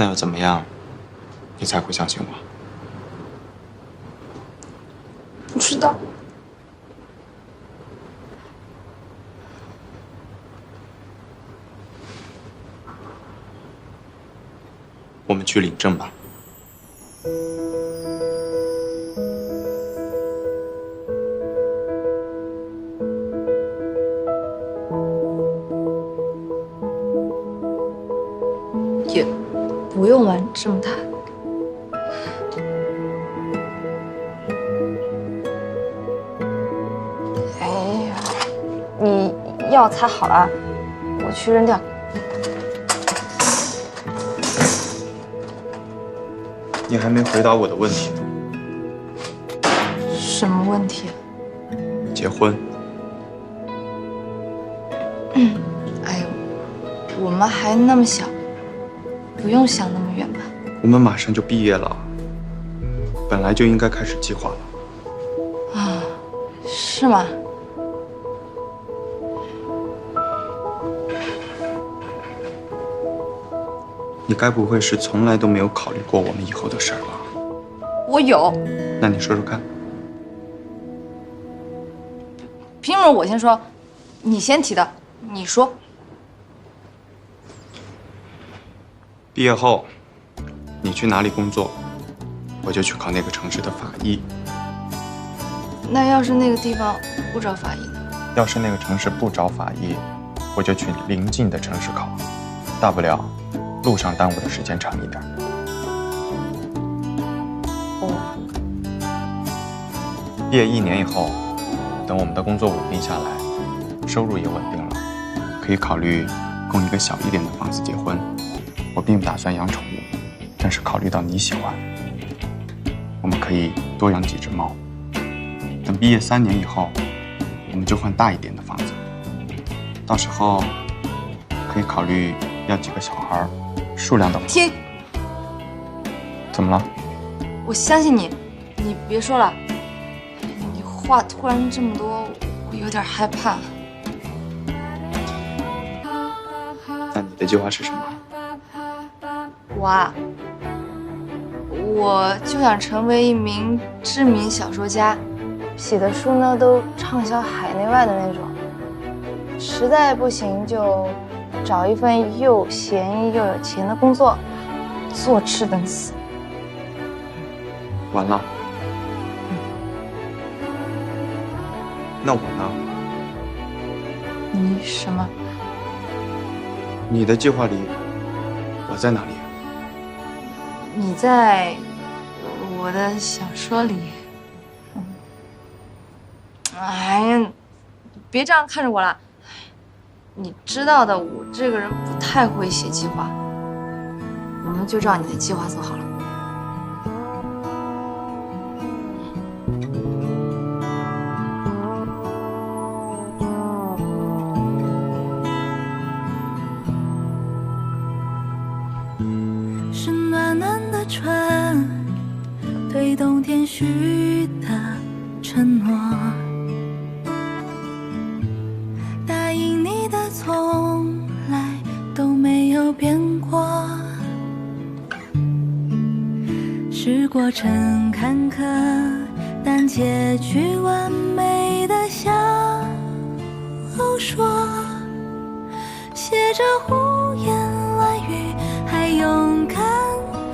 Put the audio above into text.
那要怎么样，你才会相信我？不知道。我们去领证吧。也不用玩这么大。哎呀，你药擦好了，我去扔掉。你还没回答我的问题。什么问题？结婚。哎呦，我们还那么小，不用想那么远吧。我们马上就毕业了，本来就应该开始计划了。啊，是吗？你该不会是从来都没有考虑过我们以后的事儿吧？我有。那你说说看。凭什么我先说？你先提的，你说。毕业后，你去哪里工作，我就去考那个城市的法医。那要是那个地方不招法医呢？要是那个城市不招法医，我就去邻近的城市考，大不了路上耽误的时间长一点。哦。毕业1年以后，等我们的工作稳定下来，收入也稳定了，可以考虑供一个小一点的房子结婚。我并不打算养宠物，但是考虑到你喜欢，我们可以多养几只猫。等毕业3年以后，我们就换大一点的房子，到时候可以考虑要几个小孩，数量的。停！怎么了？我相信你，你别说了。你话突然这么多，我有点害怕。那你的计划是什么？我啊，我就想成为一名知名小说家，写的书呢都畅销海内外的那种。实在不行就找一份又闲又有钱的工作，坐吃等死。完了。那我呢？你什么？你的计划里，我在哪里？你在我的小说里。哎呀，别这样看着我了。你知道的，我这个人不太会写计划。我们就照你的计划走好了。是暖暖的春，对冬天许的承诺，答应你的从来都没有变过。是过程坎坷，但结局完美的小说，写着胡言